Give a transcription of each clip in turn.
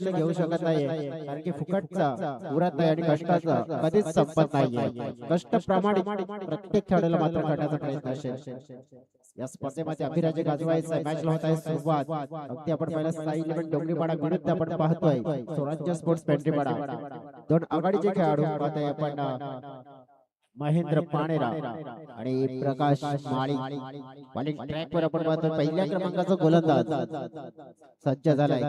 लक्ष घेऊ शकत नाही, कारण की फुकटचा उरत नाही आणि कष्टाचा कधीच संपत नाहीये. कष्ट प्रामाणिक प्रत्येक खेळाडूला मात्र करण्याचा प्रयत्न असेल. या स्पर्धेमध्ये अभिराजे गाजवायचा मॅचला होत आहे सुरुवात. अगदी आपण पहिला साई इलेव्हन डोंगरीपाडा विरुद्ध आपण पाहतोय स्वराज्य स्पोर्ट्स पेंढरीपाडा. दोन आघाडीचे खेळाडू पाहतोय आपण महेंद्र पाणेरा आणि प्रकाश माळी. बॉलिंग ट्रॅक वर आपण पाहतो पहिल्या क्रमांकाचा गोलंदाज सज्ज झालाय.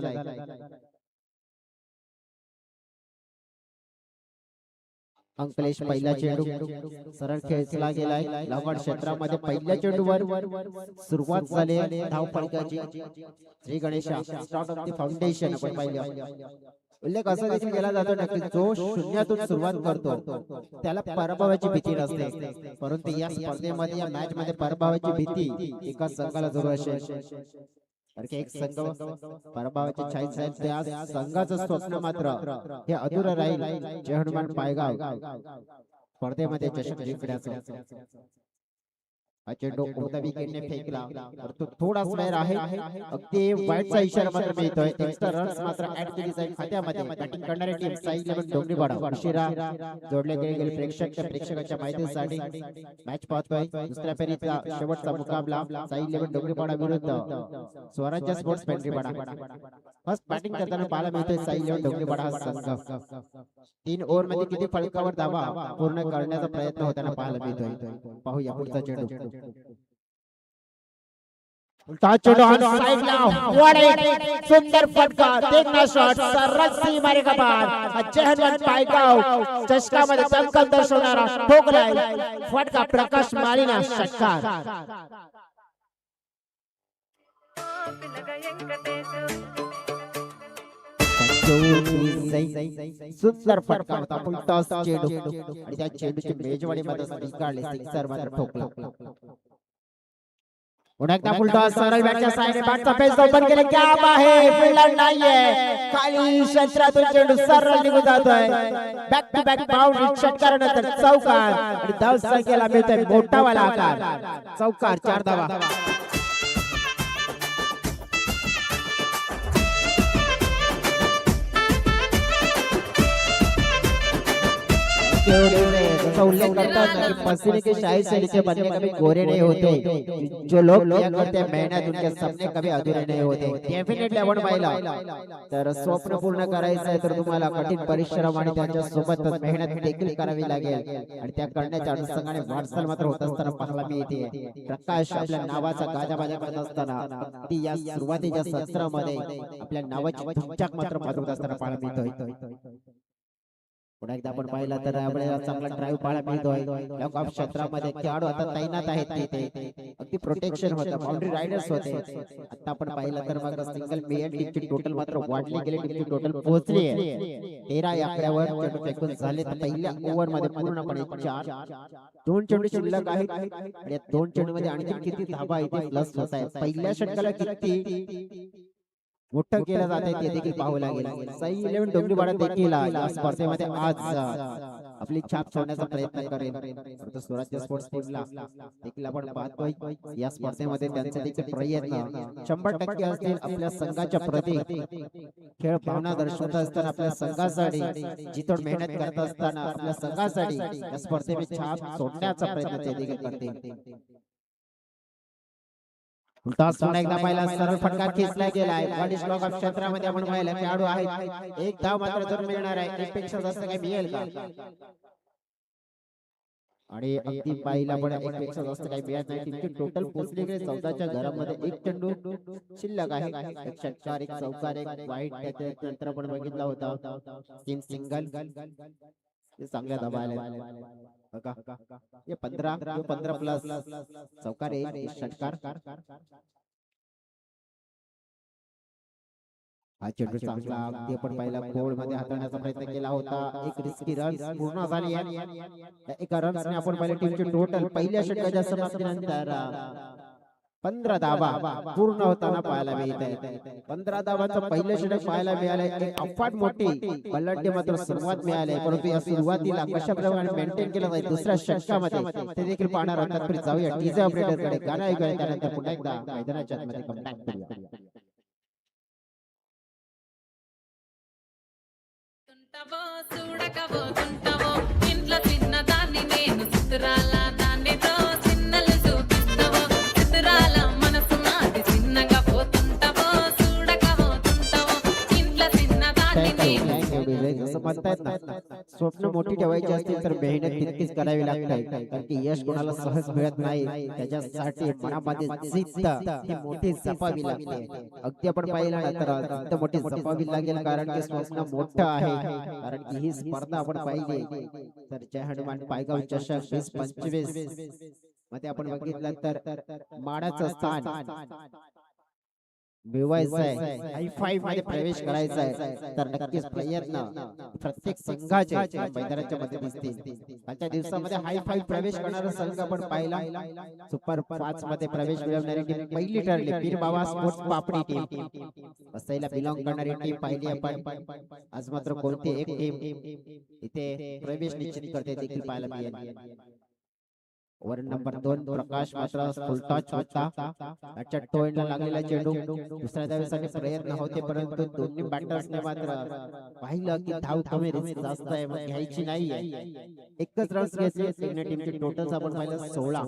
अंकलेश पहिला चेंडू सरळ खेचला गेलाय लांबड क्षेत्रामध्ये. पहिल्या चेंडूवर सुरुवात झाली धाव फलकाची. Shri Ganesha start of the foundation आपण पाहिलं. उल्लेख असा देखील केला जातो ना की जो शून्यातून सुरुवात करतो त्याला पराभवाची भीती नसते, परंतु या स्पर्धेमध्ये या मॅच मध्ये पराभवाची भीती एका संघाला जरूर असेल. एक संघ पराभवाची छाईत आहे, त्या संघाचं स्वप्न मात्र हे अधुरं राहील जे हनुमान पायगाव स्पर्धेमध्ये चषक जिंकण्याचं. हा चेंडू उडता विकेटने फेकला तर तो थोडाच बाहेर आहे. अगदी वाईटचा इशारा मात्र मिळतोय. एक्स्ट्रा रन्स मात्र ऍड केली जाईल खात्यामध्ये. बॅटिंग करणारी टीम साई इलेव्हन डोंगरीपाडा उशिरा जोडले गेलेले प्रेक्षकांच्या माहितीसाठी मॅच पाहतोय. दुसऱ्या फेरीचा शेवटचा मुकाबला साई इलेव्हन डोंगरीपाडा विरुद्ध स्वराज्य स्पोर्ट्स पेंढरीपाडा. फर्स्ट बॅटिंग करताना पाहायला मिळतोय साई इलेव्हन डोंगरीपाडा हा संघ 3 ओव्हर मध्ये किती फलकावर धावा पूर्ण करण्याचा प्रयत्न होताना पाहायला मिळतोय. पाहूया पुढचा चेंडू. सुंदर फटका देखना शॉट सरस सीमारे का पार जहनवन पायगाव चषकामध्ये दमकल दर्शवणारा ठोकलाय फटका प्रकाश माळीना षटकार. सुंदर फटका होता फुलटॉस चेंडू आणि त्या चेंडूची मेजवानीमध्ये स्वीकारले सिक्सर मात्र ठोकला. पुन्हा एकदा फुलटॉस सरळ बॅटच्या साइडने बॅटचा फेस ओपन केले. गॅप आहे फिल्डर नाहीये खाली क्षेत्रातून चेंडू सरळ निघून जातोय. बॅक टू बॅक बाउंड्री षटकारानंतर चौकार आणि धाव संख्येला मिळतोय मोठावाला आकार. चौकार 4 धावा. उल्लेख करता कि पसीने के शाही से नीचे बनने कभी गोरे नहीं होते. जो लोग किया करते हैं मेहनत उनके सपने कभी अधूरे नहीं होते. डेफिनेटली आपण पाहिला तर स्वप्न पूर्ण करायचं आहे तर तुम्हाला कठीण परिश्रम आणि त्याच्या सोबतच मेहनत देखील करावी लागेल आणि त्या करण्याच्या अनुषंगाने वाटचाल मात्र होत असताना पाहायला मिळते. प्रकाश आपल्या नावाचा गाजाबाजा करत असताना ती या सुरुवातीच्या सत्रामध्ये आपल्या नावाची धुमचाक मात्र वाजवत असताना पाहायला मिळतोय. पुन्हा एकदा आपण पाहिला तर आपल्याला चांगला ड्राईव्ह पाहायला मिळतोय. लॉक ऑफ क्षेत्रामध्ये खेळाडू आता तैनात आहेत तिथे. अगदी प्रोटेक्शन होतं, बाउंड्री रायडर्स होते. आता आपण पाहिलं तर मग सिंगल मेन टीमची टोटल मात्र वाढली गेली. टीमची टोटल पोहोचली आहे 13 या आकड्यावर. चेंडू फेकून झाले तर पहिल्या ओव्हर मध्ये पूर्णपणे 4 2 चेंडू शिल्लक आहेत आणि या 2 चेंडू मध्ये आणखी किती धावा इथे प्लस होत आहेत. पहिल्या षटकाला किती मोठं केलं जाते ते देखील पाहावं लागेल. साई इलेव्हन डोंगरीपाडा देखील या स्पर्धेमध्ये आज आपली छाप सोडण्याचा प्रयत्न करेल. स्वराज्य स्पोर्ट्स टीमला देखील आपण पाहतोय या स्पर्धेमध्ये त्यांचे देखील प्रयत्न 100% असतील आपल्या संघाच्या प्रती. खेळ भावना दर्शवत असताना आपल्या संघासाठी जितोड मेहनत करत असताना आपल्या संघासाठी या स्पर्धेमध्ये छाप सोडण्याचा प्रयत्न ते देखील करतील. उलटा पुन्हा एकदा पाहिला सरळ फटका खेचला गेलाय. वाडिश लॉक ऑफ क्षेत्रामध्ये आपण पाहिलं खेळाडू आहेत. एक धाव मात्र जरूर मिळणार आहे. एकपेक्षा जास्त काही मिळेल का आणि अगदी पाहिला पण एकपेक्षा जास्त काही मिळत नाही. टीमची टोटल पोहोचली गेली 14च्या घरामध्ये. एक चेंडू शिल्लक आहे. एक षटकार, एक चौकार, एक वाईट. त्यानंतर आपण बघितला होता 3 सिंगल. चांगल्या धावा आल्या बघा. ये 15 प्लस चौकार, एक षटकार. हा चेंडू चांगला अगदी आपण पहिला गोल मध्ये हाताळण्याचा प्रयत्न केला होता. एक रिस्की रन पूर्ण झाली आहे. एका रन्सने आपण पहिले टीमची टोटल पहिल्या षटकाच्या समाप्तीनंतर 15 धावा पूर्ण होताना पाहायला मिळते. 15 धावांचं पहिलं षटक पाहायला मिळाले. एक अफाट मोठी बल्लंटी मात्र सुरुवात मिळाली, परंतु या सुरुवातीला कशा प्रकारे मेंटेन केलं जाईल दुसऱ्या षटकामध्ये ते देखील पाहणार आहोत. तरी जाऊया टीजे ऑपरेटर कडे. गाणं ऐकूया त्यानंतर पुन्हा एकदा मैदानाच्या आतमध्ये कमबॅक करूया. తింటావో చూడకవో తుంటావో ఇంట్లో చిన్నదాన్ని నేను చిత్రాల దాన్నితో చిన్నలు చూపిస్తావో చిత్రాల మనసు నాది చిన్నగా పోతుంటావో చూడకవో తుంటావో ఇంట్లో చిన్నదాన్ని నేను जसं म्हणतायत ना, स्वप्न मोठी ठेवायची असतील तर मेहनत तितकीच करावी लागते, कारण की यश कोणाला सहज मिळत नाही. त्याच्यासाठी मनामध्ये जिद्द ही मोठी जपावी लागते. अगदी आपण पाहिलं ना तर जिद्द मोठी जपावी लागेल, कारण की स्वप्न मोठं आहे. कारण की ही स्पर्धा आपण पाहिली तर जय हनुमान पायगाव चषक 2025 मध्ये आपण बघितलं तर मानाचं स्थान मिळवायचं आहे, हाय फाईव्ह मध्ये प्रवेश करायचा आहे, तर नक्कीच प्रयत्न प्रत्येक संघाचे या मैदानाच्या मध्ये दिसतील. आजच्या दिवसामध्ये हाय फाईव्ह प्रवेश करणारा संघ आपण पाहिला. सुपर 5 मध्ये प्रवेश मिळवणारी टीम पहिली ठरली पीर बाबा स्पोर्ट्स पापडी टीम. वसईला बिलॉंग करणारी टीम पाहिली आपण. आज मात्र कोणती एक टीम इथे प्रवेश निश्चित करते देखील पाहायला मिळेल. ओव्हर नंबर 2 प्रकाश मात्र फुल टच होता. त्याच्या टोळीला लागलेला चेंडू दुसऱ्या धावेसाठी प्रयत्न होते, परंतु दोन्ही बॅटर्सने मात्र पाहिलं की धाव कमी रिस्क जास्त आहे, मग घ्यायची नाहीये. एकच रन्स घेतले. दोन्ही टीमचे टोटल आपण पाहिलं 16.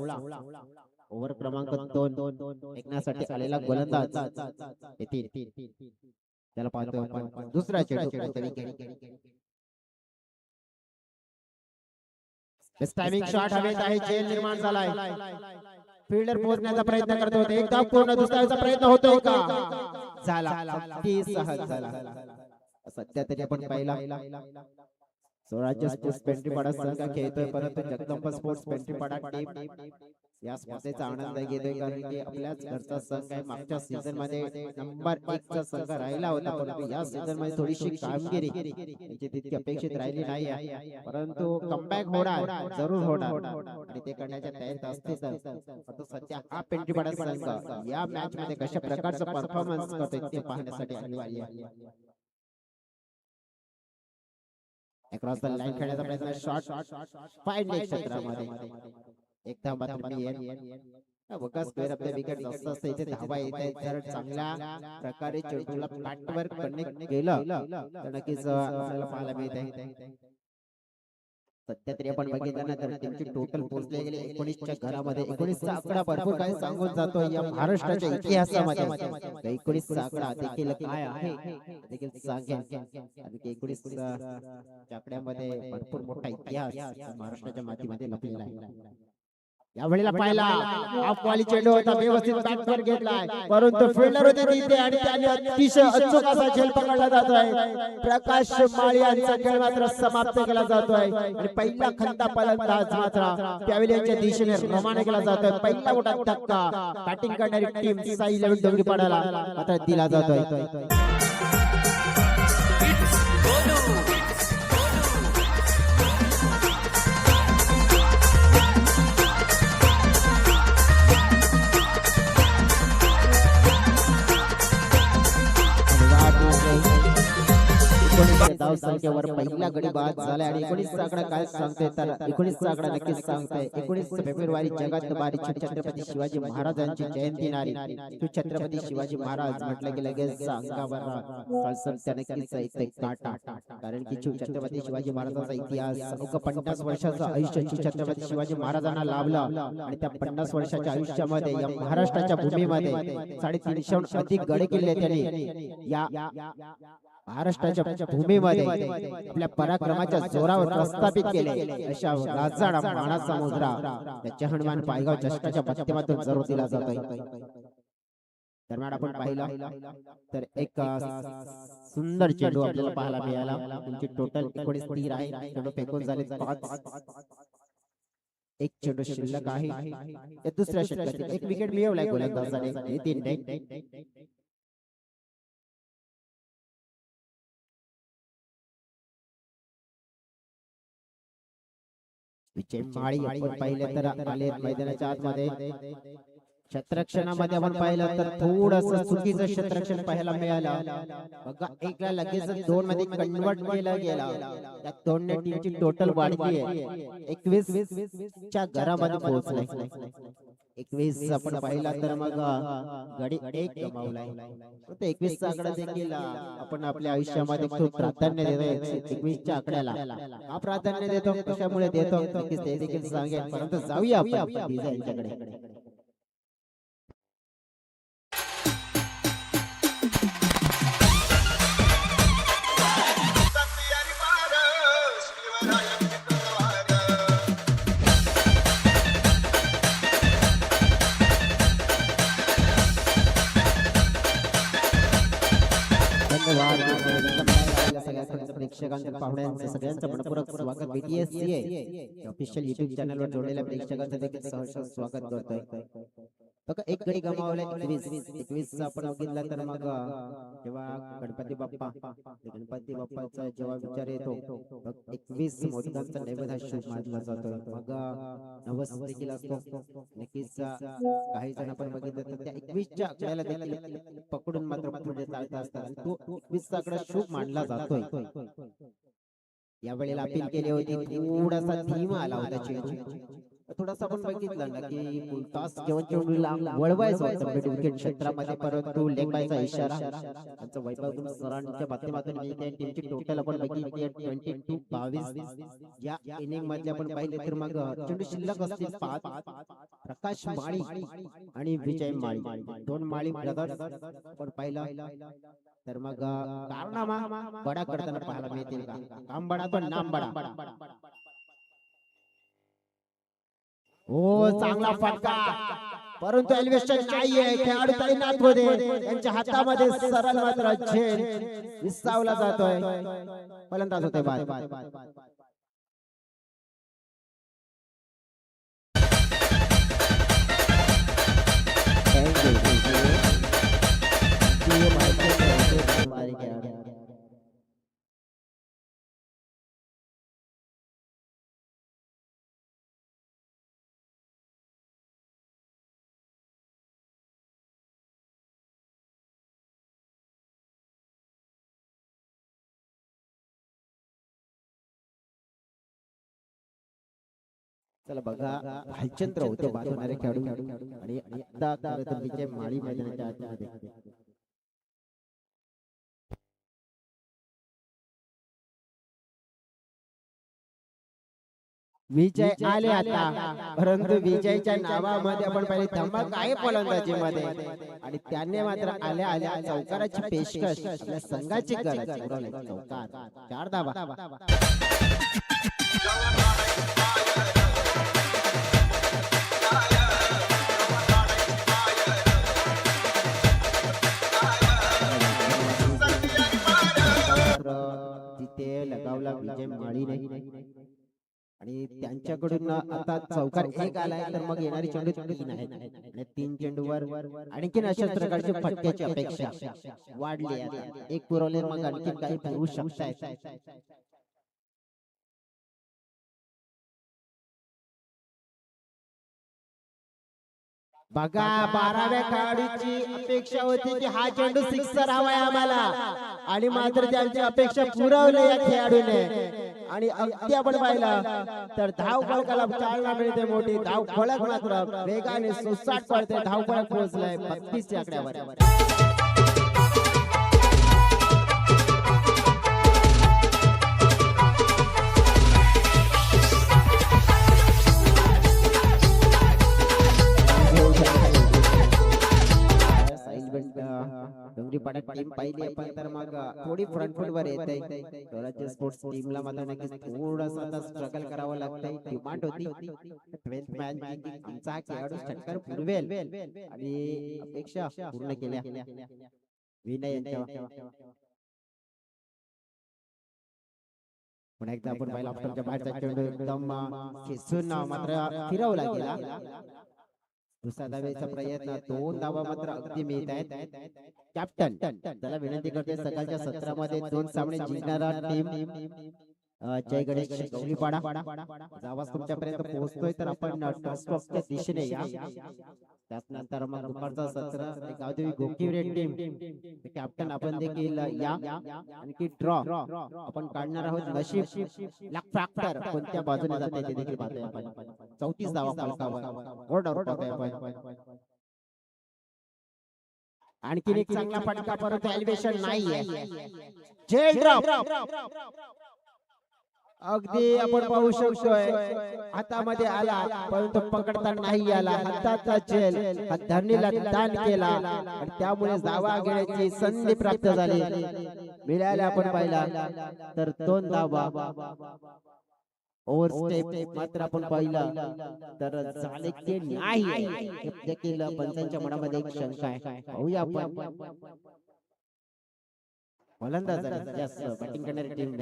ओव्हर क्रमांक 2 एकण्यासाठी आलेला गोलंदाज येतील. त्याला पाहतो आपण दुसरा चेंडू. टायमिंग शॉट हवेत आहे, जेल निर्माण झालाय. फिल्डर पोहोचण्याचा प्रयत्न करत होते, एकदा पूर्ण दुसऱ्याचा प्रयत्न होतोय का? झाला, ती सहज झाला. सध्या तरी आपण पाहिला स्वराज्य स्पोर्ट्स पेंट्रीपाडा संघ खेळतोय, परंतु जगदंबा स्पोर्ट्स पेंट्रीपाडा टीम या स्पर्धेचा आनंद घेतोय, कारण की आपल्याच घरचा संघ आहे. मागच्या सीझन मध्ये नंबर 1 चा संघ राहिला होता, परंतु या सीझन मध्ये थोडीशी कामगिरी म्हणजे तितकी अपेक्षित राहिली नाही, परंतु कमबॅक होणार, जरूर होणार आणि ते करण्याच्या तयारीत असते. तर सध्या हा पेंट्रीपाडा संघ या मॅच मध्ये कशा प्रकारचा परफॉर्मन्स करतोय ते पाहण्यासाठी अनिवार्य आहे. अक्रॉस द लाईन खेळण्याचा प्रयत्न, शॉट फाईन लेग क्षेत्रामध्ये एकदा मात्र मी बघा स्क्वेअर ऑफ द विकेट असं असतं, इथे धावा येत आहेत. जर चांगल्या प्रकारे चेंडूला पॅटवर कनेक्ट केलं तर नक्कीच आपल्याला पाहायला मिळत आहे. सध्या तरी आपण बघितलं ना तर टीमची टोटल पोहोचले गेले 19च्या घरामध्ये. 19चा आकडा भरपूर काही सांगून जातो या महाराष्ट्राच्या इतिहासामध्ये. 19चा आकडा देखील काय आहे देखील सांगेल, आणि 19च्या आकड्यामध्ये भरपूर मोठा इतिहास महाराष्ट्राच्या मातीमध्ये लपलेला आहे. या वेळेला पाहिला हाफ वाली चेंडू होता, व्यवस्थित बॅटवर घेतलाय, परंतु फिल्डर होते तिथे आणि त्याने अतिशय अचूक असा झेल पकडला जातोय. प्रकाश माळी यांचा खेळ मात्र समाप्त केला जातोय आणि पहिला खंता फलंदाज मात्र पॅव्हिलियनच्या दिशेने रवाना केला जातोय. पहिला मोठा धक्का बॅटिंग करणारी टीम साई लेव्हल डोंगरीपाडाला मात्र दिला जातोय. धाव संख्येवर पहिला गडी बाद झाला आणि 19चा आकडा काय सांगते तर 19चा आकडा नक्कीच सांगते 19 फेब्रुवारी जगात बारी छत्रपती शिवाजी महाराजांची जयंती नारी. छत्रपती शिवाजी महाराज म्हटलं की लगेच अंगावर कळसमत्या नक्कीच इथे काटा, कारण की छत्रपती शिवाजी महाराजांचा इतिहास 50 वर्षाचं आयुष्य छत्रपती शिवाजी महाराजांना लाभलं आणि त्या 50 वर्षाच्या आयुष्यामध्ये या महाराष्ट्राच्या भूमीमध्ये 350 अधिक गड किल्ले त्यांनी या महाराष्ट्राच्या भूमीमध्ये आपल्या पराक्रमाच्या जोरावर प्रस्थापित केले. अशा राजाडा मानाचा मुजरा त्याच्या हनुमान पायगाव चषकाच्या माध्यमातून जरूर दिला जातोय. दरम्यान आपण पाहिला तर एक सुंदर चेंडू आपल्याला पाहायला मिळाला. तुमची टोटल 19 तीर आहे, चेंडू फेकून झाले 5. एक चेंडू शिल्लक आहे. या दुसऱ्या षटकातील एक विकेट मिळवलाय गोलंदाजाने नितीन डे. विजय माळी आपण पाहिले तर आले मैदानाच्या आतमध्ये. क्षेत्ररक्षणामध्ये आपण पाहिलं तर थोडंसं चुकीचं क्षेत्ररक्षण पाहायला मिळालं. बघा एकला लगेच 2 मध्ये कन्वर्ट केला गेला. या दोन्ही टीमची टोटल वाढली आहे 21 च्या घरामध्ये पोहोचलाय. 21 आपण पाहिला तर मग गडी एक गमावलाय. तर 21 चा आकडा देखील आपण आपल्या आयुष्यामध्ये खूप प्राधान्य देतो. 21 च्या आकड्याला का प्राधान्य देतो, कशामुळे देतो नक्कीच ते देखील सांगेल. परंतु जाऊया आपण डीजे यांच्याकडे. धन्यवाद सगळ्या प्रेक्षकांचं पाहुण्यांचं सगळ्यांचं मनपूर्वक स्वागत. BTSC ऑफिशियल YouTube चॅनलवर जोडलेल्या प्रेक्षकांचं देखील सहर्ष स्वागत करतोय. बघा एक गडी गमावलाय 21 आपण बघितला तर मग जेव्हा गणपती बाप्पाचा जेव्हा विचार येतो 21 मोदकांचा नैवेद्य शुभ मानला जातोय. मग नवस देखील असतो. नक्कीच काही जण आपण बघितलं तर त्या 21 च्या आकड्याला देखील पकडून मात्र पुढे चालत असतात. तो 21 चा आकडा शुभ मानला जातोय. यावेळेला अपील केली होती, थोडासा धीमा आला होता चेंडू. थोडासा आपण बघितलं ना की फुलटॉस जेव्हा चेंडूला वळवायचा होता मिड विकेट क्षेत्रामध्ये, परंतु लेग बायचा इशारा त्यांचा वैभव सरांच्या माध्यमातून मिळते. टीमची टोटल आपण बघितली 22 या इनिंग मध्ये आपण पाहिले तर मग चेंडू शिल्लक असतील 5. प्रकाश माळी आणि विजय माळी, 2 माळी ब्रदर्स आपण पाहिला तर मग कारनामा बडा करताना पाहायला मिळतील का? काम बडा पण नाम बडा. हो चांगला फटका, परंतु एलिव्हेशन नाहीये. खेळाडू तैनात होते, त्यांच्या हातामध्ये सरळ मात्र झेल विसावला जातोय. फलंदाज होते बाद. चला बघा भालचंद्र होते बाद होणारे खेळाडू आणि आता खरं तर विजय माळी मैदानाच्या आतमध्ये. विजय आले आता, परंतु विजयच्या नावामध्ये आपण पहिले धमक आहे फलंदाजीमध्ये आणि त्याने मात्र आल्या आल्या चौकाराची पेशकश आपल्या संघाची गरज उडवली. चौकार 4 धावा. तिथे लगावला विजय माळी नाही आणि त्यांच्याकडून आता चौकार 1 आलाय तर मग येणारी चेंडू 3 आहेत आणि 3 चेंडूवर आणखीन अशाच प्रकारची फटक्याची अपेक्षा वाढली आहे. 1 पुरवले मग आणखीन काही पुरवू शकतायत. बघा 12व्या खेळाडूची अपेक्षा होती की हा चेंडू सिक्सर हवाय आम्हाला आणि मात्र त्यांची अपेक्षा पुरवली या खेळाडूने आणि अगदी आपण पाहिलं तर धाव फलकाला चालना मिळते. मोठी धाव फलक मात्र वेगाने सुसाट पडते. धाव फलक पोहोचलाय 32 च्या आकड्यावर. डोंगरी पाडा टीम पाहिली आपण तर मग थोडी फ्रंट फूट वर येते. स्वराज्य स्पोर्ट्स टीमला मात्र नक्कीच थोडासा स्ट्रगल करावं लागतंय. डिमांड होती 12th मॅच की आमचा खेळाडू षटकार पुरवेल आणि अपेक्षा पूर्ण केल्या विनय यांच्या. पुन्हा एकदा आपण पाहिलं ऑप्शनच्या बाहेरचा चेंडू एकदम खेचून मात्र फिरवला गेला. दुसरा धावेचा प्रयत्न, 2 धावा मात्र अगदी मिळत आहेत. कॅप्टन त्याला विनंती करते सकाळच्या सत्रामध्ये 2 सामने जिंकणारा टीम जय गणेश गौरीपाडा आवाज तुमच्यापर्यंत पोहोचतोय तर आपण टॉसबॉक्सच्या दिशेने या. त्यानंतर मग दुपारचा सत्र ते गावदेवी गोकीवरे टीम कॅप्टन आपण देखील या. आणखी ड्रॉ आपण काढणार आहोत नशीब लक फॅक्टर कोणत्या बाजूने जाते ते देखील पाहतोय आपण. 34 धावा फलकावर गोड आपण. आणखीन एक चांगला फटका परंतु एलिव्हेशन नाहीये. जेल ड्रॉप अगदी आपण पाहू शकतोय हातामध्ये आला परंतु पकडता नाही आला. हाताचा जेल धरणीला दान केला आणि त्यामुळे धावा घेण्याची संधी प्राप्त झाली. मिळाल्या आपण पाहिला तर 2 धावा ओव्हरस्टेप मात्र आपण पाहिला तर झाले की नाही देखील पंचांच्या मनामध्ये एक शंका आहे. पाहूया आपण फलंदाज बॅटिंग करणारी टीम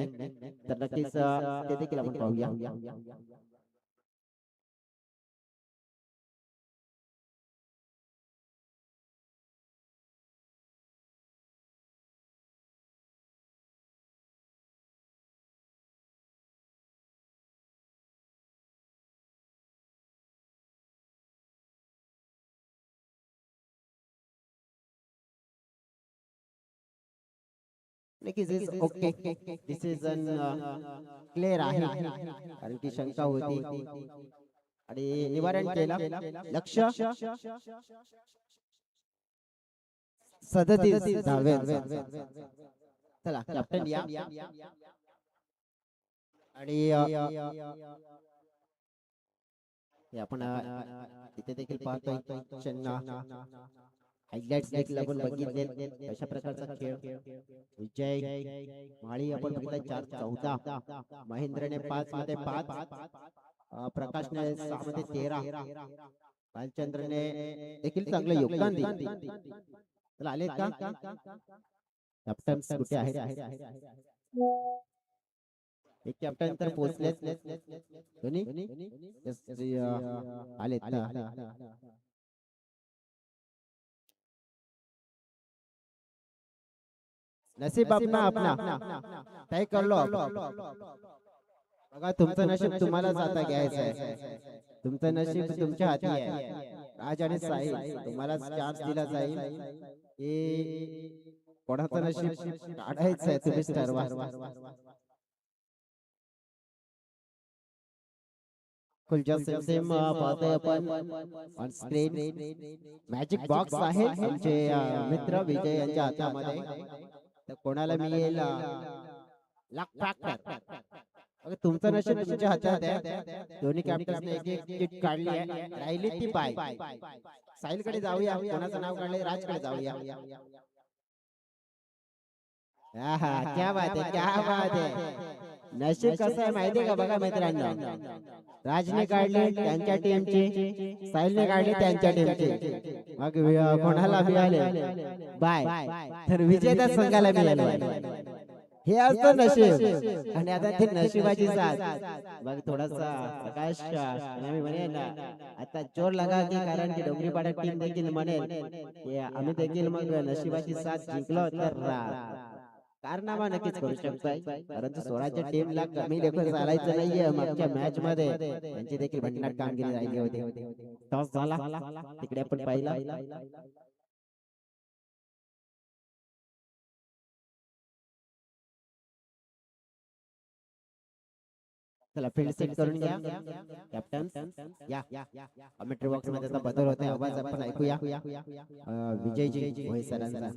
तर नक्कीच ते देखील आपण पाहूया. नक्कीच is okay. This is unclear आहे कारण की शंका होती आणि निवारण केला. लक्ष 37 धावे. चला कॅप्टन या आणि हे आपण इथे देखील पाहतोय चन्ना हायलाइट्स देखील आपण बघितले अशा प्रकारचा खेळ. विजय माळी आपण बघितला 4-14, महेंद्रने 5 मध्ये 5, प्रकाशने 6 मध्ये 13, भालचंद्रने देखील चांगलं योगदान दिले. चला आले का कॅप्टन कुठे आहेत? एक कॅप्टन तर पोहोचलेत दोन्ही आलेत. नसीब अपना तय कर लो. बघा तुमचं नशीब तुम्हालाच आता घ्यायचं आहे. तुमचं नशीब तुमच्या हाती आहे. राज आणि साहिल तुम्हालाच चान्स दिला जाईल. हे कोणाचं नशीब काढायचं आहे तुम्हीच ठरवा. खुलच्या सेम पाहतोय आपण ऑन स्क्रीन. मॅजिक बॉक्स आहे आमचे मित्र विजय यांच्या हातामध्ये. तर कोणाला मिळेल लक फॅक्टर. अगं तुमचं नशीब तुमच्या हातात आहे. दोन्ही कॅप्टन्सने एक एक किट काढली आहे. राहिली ती पाय. साहिल कडे जाऊया. कोणाचं नाव काढले? राजकडे जाऊया. आहा क्या बात है, क्या बात है. नशीब कसं आहे माहितीये का? बघा मित्रांनो, राजने काढले त्यांच्या टीमचे, साहिलने काढले त्यांच्या टीमचे. मग कोणाला मिळाले? बाय तर विजेत्या संघाला मिळाले. हे असतं नशीब. आणि आता ते नशिबाची साथ. बघ थोडासा प्रकाश आम्ही म्हणेन आता जोर लगा की कारण की डोंगरीपाडा टीम देखील म्हणेल की आम्ही देखील मग नशिबाची साथ जिंकलो तर कारनामा नक्कीच करू शकताय. परंतु स्वराज्य टीमला कमी लेखून चालायचं नाहीये. मागच्या मॅच मध्ये त्यांची देखील भन्नाट कामगिरी राहिली होती. टॉस झाला तिकडे आपण पाहिला. चला फील्ड सेट करून घ्या कॅप्टन. या कमेंट्री बॉक्स मध्ये आता बदल होते. आवाज आपण ऐकूया विजयजी मोहित सरांचा.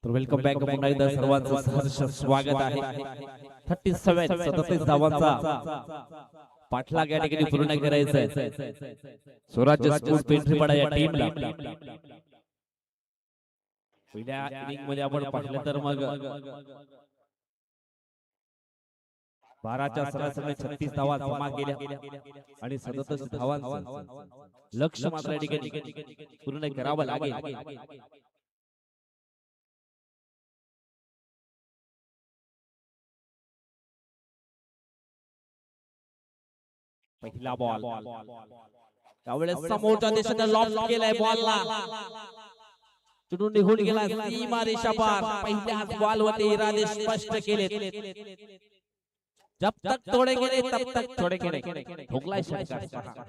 तर वेलकम बॅक पुन्हा एकदा सर्वांचं सहर्ष स्वागत आहे. 37 धावांचा पाठलाग या ठिकाणी पूर्ण करायचा आहे स्वराज्य स्पोर्ट्स पेंढरीपाडा या टीमला. पहिल्या इनिंग मध्ये आपण पाहिलं तर मग 12च्या सरासरी 36 धावा जमा केल्या आणि 37 धावांचं लक्ष्य मात्र या ठिकाणी पूर्ण करावं लागेल. पहिला बॉल त्यावेळेस समोरच्या देशाने लॉफ्ट केलाय बॉलला, चुडून निघून गेला सीमा रेषा पार. पहिल्याच बॉल वरती इरादे स्पष्ट केले. जब तक तोडेंगे तब तक छोडेंगे. ठोकलाय षटकार.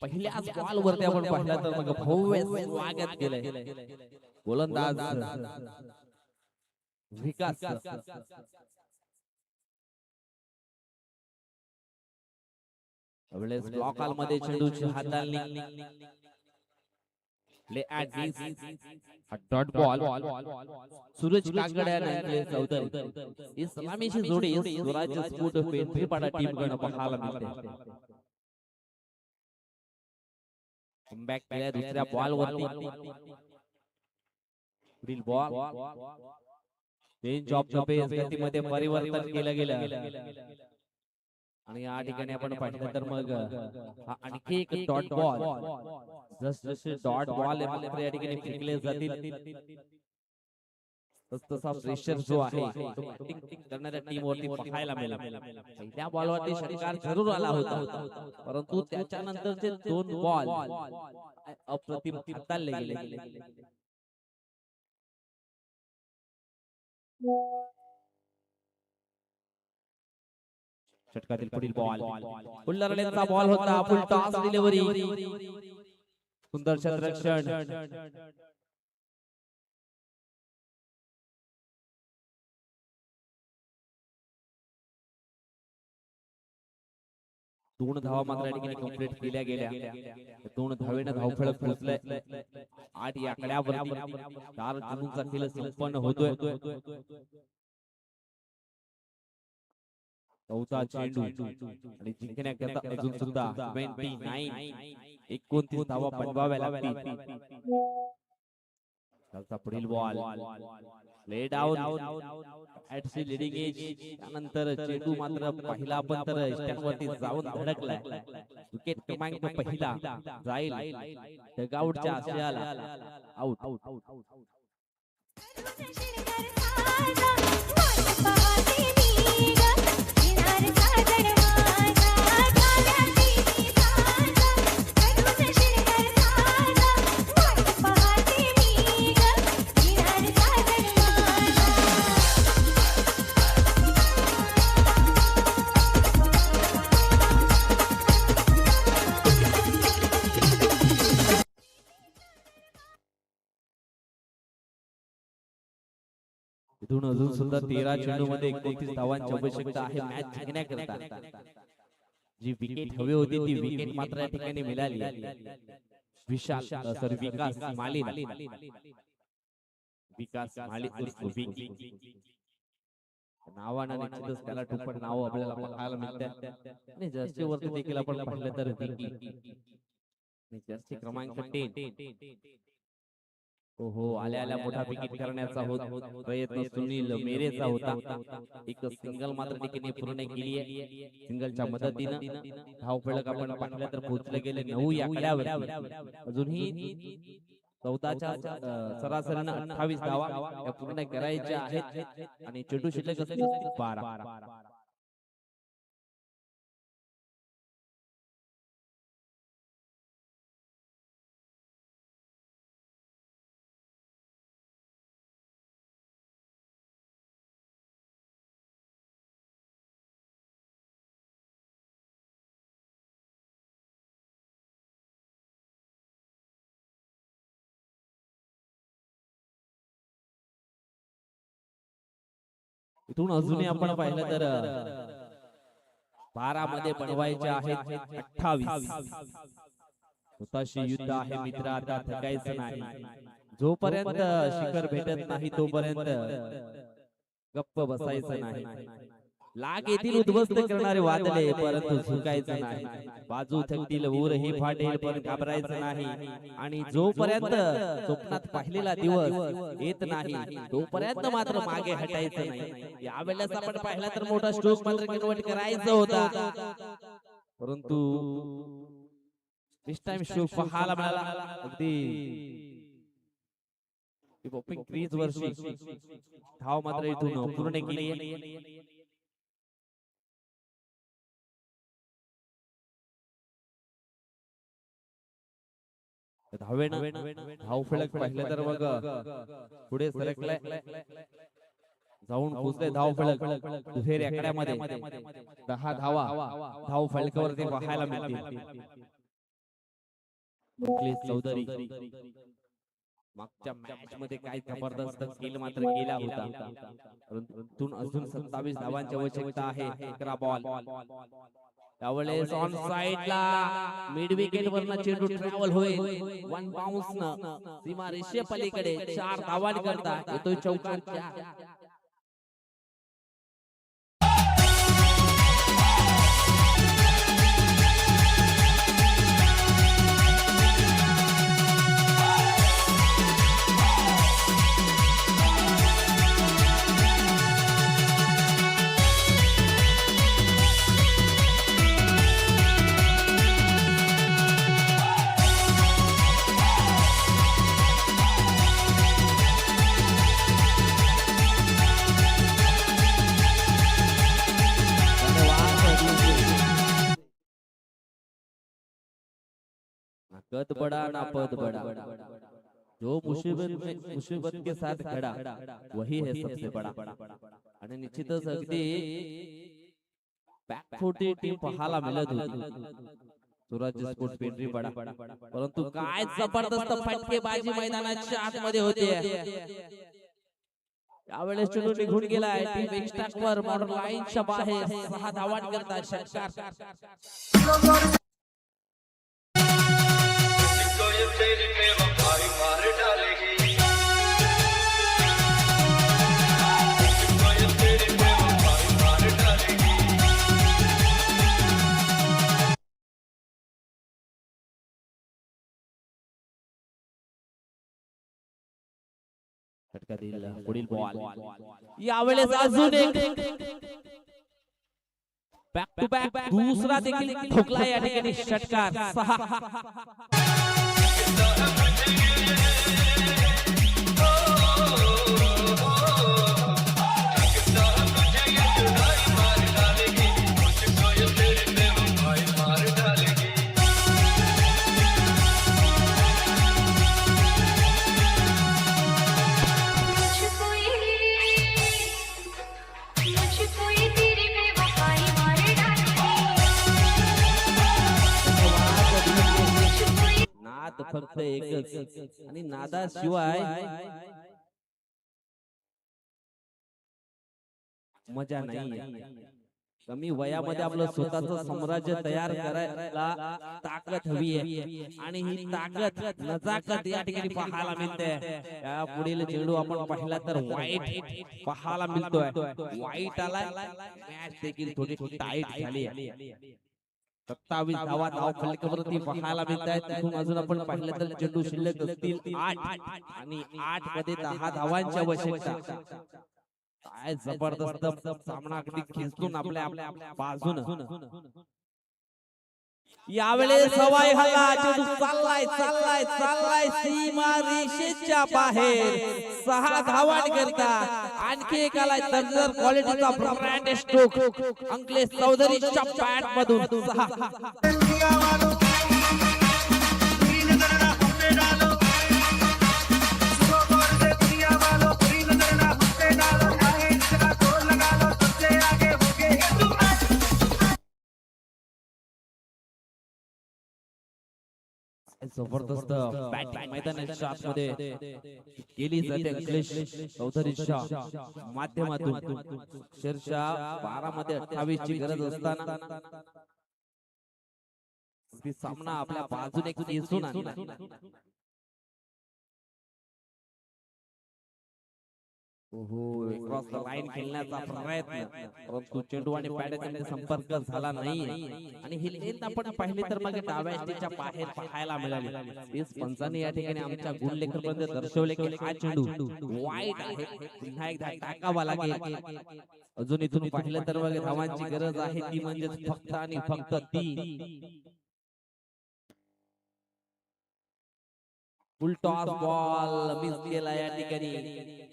पहिल्याच बॉल वरती आपण पाहिलं तर मग भव्य स्वागत केलंय गोलंदाज विकास. ब्लॉक हॉल मध्ये चेंडूची हाताळणी play at this dot ball. Suraj काकड्या चौधरी ही सलामीची जोडी स्वराज्य स्पोर्ट्स पेंढरीपाडा टीम कडून पाहायला मिळते. कमबॅक केल्या दुसऱ्या बॉल वरती. पुढील बॉल चेंज ऑफ द पेस गतीमध्ये परिवर्तन केलं गेलं आणि या ठिकाणी आपण पाहिलं तर मग आणखी एक डॉट बॉल. जसे डॉट बॉल या ठिकाणी फेकले जातील तसा प्रेशर जो आहे तो बॅटिंग करणाऱ्या टीम वरती पाहायला मिळेल. पहिल्या बॉल वरती षटकार जरूर आला होता परंतु त्याच्यानंतरचे 2 बॉल अप्रतिम हाताळले गेले. षटकातील पुढील बॉल फुल्लरलेचा बॉल होता. फुल टॉस डिलिव्हरी, सुंदर क्षेत्ररक्षण. दोन धावा मात्र या ठिकाणी कंप्लीट केल्या गेल्या. 2 धावेने धावफलक पोहोचले 8 या आकड्यावरती. 4 जूनचा खेळ संपन्न होतोय. चौथा चेंडू आणि जिंकण्याकरता अजून सुद्धा 29 धावा बनवाव्या लागतील. पुढील ball play down at see leading edge. त्यानंतर चेंडू मात्र पहिला पण तर स्टँड वरती जाऊन धडकलाय. विकेट क्रमांक पहिला जाईल डगआउटच्या आशयाला. आउट. इथून अजून सुद्धा 13 चेंडू मध्ये 29 धावांची आवश्यकता आहे मॅच जिंकण्याकरता. जी विकेट हवी होती ती विकेट मात्र या ठिकाणी मिळाली. विकास माली उर्फ विकी नावानं निश्चितच त्याला टुप्पट नाव आपल्याला पाहायला मिळतात आणि जर्सी वरती देखील आपण पाहिलं तर विकी आणि जर्सी क्रमांक 10. हो आल्या मोठा विकेट करण्याचा प्रयत्न सुनील मेरेचा होता. एक सिंगल मात्र ठिकाणी पूर्ण केली आहे. सिंगलच्या मदतीने धावफलक आपण पाहिलं तर पोहोचले गेले 9 या आकड्यावर. अजूनही 14च्या सरासरीने 28 धावा पूर्ण करायच्या आहेत आणि चेंडू शिल्लक असतील 12. इथून अजूनही आपण पाहिलं तर 12 मध्ये बनवायचे आहेत 28. स्वतःशी युद्ध आहे मित्र, आता थकायचं नाही. जोपर्यंत शिखर भेटत नाही तोपर्यंत गप्प बसायचं नाही. लाग येतील उद्ध्वस्त करणारे वादळे, परंतु झुकायचं नाही. बाजू थकतील, ऊरही फाटेल, पण घाबरायचं नाही. आणि जोपर्यंत स्वप्नात पाहिलेला दिवस येत नाही तोपर्यंत मात्र मागे हटायचं नाही. यावेळेस आपण पाहिला तर मोठा स्ट्रोक मात्र कन्वर्ट करायचा होता, परंतु दिस टाइम स्ट्रोक पाहायला मिळाला. अगदी पॉपिंग क्रीज वर्षी धाव मात्र इथून पूर्ण केली. धाव फलक पाहिलं तर मग पुढे सरकलाय, जाऊन पोहोचले धाव फलक दुहेरी आकड्यामध्ये. 10 धावा धाव फलकावरती पाहायला मिळतील. चौधरी मागच्या मॅच मध्ये काय जबरदस्त खेळ मात्र केला होता, परंतु अजून 27 धावांची आवश्यकता आहे. 11 बॉल. त्यावेळेस ऑन साइडला मिड विकेट वरनं चेंडू ट्रॅव्हल होईल 1 बाउन्स न सीमा रेषे पलीकडे 4 धावांकरता येतोय चौकारच्या. कद बड़ा ना पद बड़ा, जो मुसीबत के साथ खड़ा वही है सबसे बड़ा. आणि निश्चितच अगदी बॅकफुटी टीम पाहायला मिळत होती स्वराज्य स्पोर्ट्स पेंढरी पडा, परंतु काय जबरदस्त फटकेबाजी मैदानाच्या आतमध्ये होते. यावेळेस चेंडू निघून गेलाय. टीम एक्स्ट्रावर बॉर्डर लाईनच्या बाहेर 6 धावांकरता षटकार. तेरी बेवफाई मार डालेगी, तेरी बेवफाई मार डालेगी. फटका दिला. पुढील बॉल. यावेळेस अजून एक बॅक टू बॅक दुसरा देखील ठोकला या ठिकाणी षटकार. 6. नाद फक्त एकच, आणि नादाशिवाय मजा नाही. कमी वयामध्ये आपलं स्वतःच साम्राज्य तयार करायला ताकद हवी आहे, आणि ही ताकद नजाकत या ठिकाणी पाहायला मिळते. या पुढील चेंडू आपण पाहिला तर वाईट पाहायला मिळतोय. वाईट आलाय. मॅच देखील थोडी टाईट झाली आहे. 27 धावा धाव फलकावरती पाहायला मिळत आहेत. तिथून अजून आपण पाहिलं तर चेंडू शिल्लक असतील 8, आणि 8 मध्ये 10 धावांची आवश्यकता. काय जबरदस्त सामना अगदी खिचून आपल्या बाजून. यावेळेस हवाई हल्ला. चेंडू चाललाय सीमा रेषेच्या बाहेर. 6 धावांकरता आणखी एक आलाय दर्जर क्वालिटीचा ब्रँड स्ट्रोक अंकलेश चौधरीच्या बॅट मधून. 6. जबरदस्त बॅटिंग मैदानाच्या आतमध्ये केली जाते अंकलेश चौधरीच्या माध्यमातून अक्षरशः 12 मध्ये 28 ची गरज असताना ती सामना आपल्या बाजूने खेचून आणला. ओहो क्रॉस लाईन खेळण्याचा प्रयत्न परंतु चेंडू आणि बॅटचा संपर्क झाला नाही आणि ही लेन आपण पाहिली तर मग डाव्या स्टेजच्या बाहेर पाहायला मिळाली. तेच पंचाने या ठिकाणी आमच्या गुणलेखक मध्ये दर्शवले की हा चेंडू वाईट आहे, पुन्हा एकदा टाकावा लागेल. अजून इथून पाहिलं तर मग धावांची गरज आहे ती म्हणजे फक्त आणि फक्त 3. फुल टॉस बॉल मिस केला या ठिकाणी.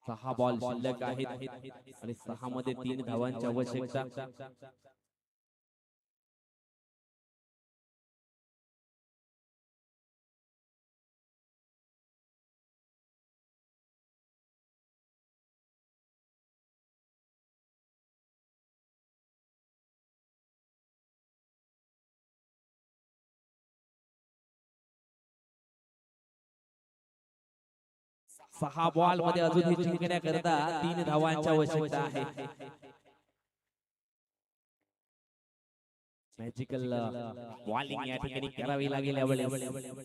सहा बॉल शिल्लक आहेत आणि 6 मध्ये 3 धावांची आवश्यकता. सहा बॉल मध्ये अजूनही जिंकण्याकरता 3 धावांची आवश्यकता आहे. मॅजिकल बॉलिंग या ठिकाणी करावी लागेल यावेळेस.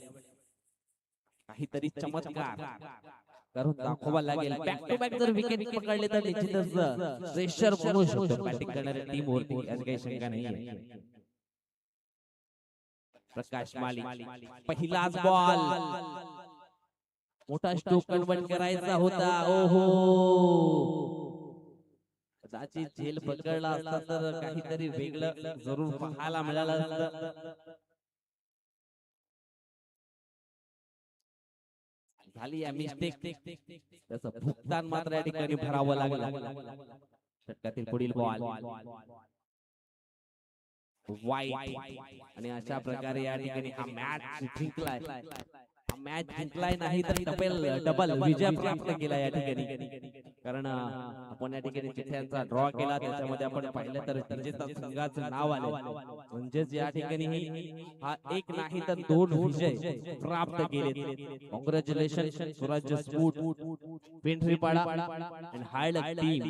काहीतरी चमत्कार करून दाखवावा लागेल. बॅक टू बॅक जर विकेट पकडले तर निश्चितच प्रेशर बनवू शकतो बॅटिंग करणाऱ्या टीम वरती, यात काही शंका नाही. प्रकाश माली पहिलाच बॉल मोठा स्ट्रोक कन्वर्ट करायचा होता. ओहो कदाचित झेल पकडला असता तर काहीतरी वेगळं जरूर पाहायला मिळालं असतं. झाली या मिस्टेक, त्याचं भुगतान मात्र या ठिकाणी भरावं लागलं. षटकातील पुढील बॉल वाईट आणि अशा प्रकारे या ठिकाणी हा मॅच जिंकलाय. मॅच जिंकलाय नाही तर डबल विजय प्राप्त केला या ठिकाणी. कारण आपण या ठिकाणी चिठ्ठ्यांचा ड्रॉ केला, त्याच्यामध्ये आपण पाहिलं तर विजेता संघाचं नाव आलं. म्हणजेच या ठिकाणी हा एक नाही तर 2 विजय प्राप्त केले. कॉंग्रॅच्युलेशन स्वराज्य स्पोर्ट पेंढरीपाडा अँड हायलक टीम.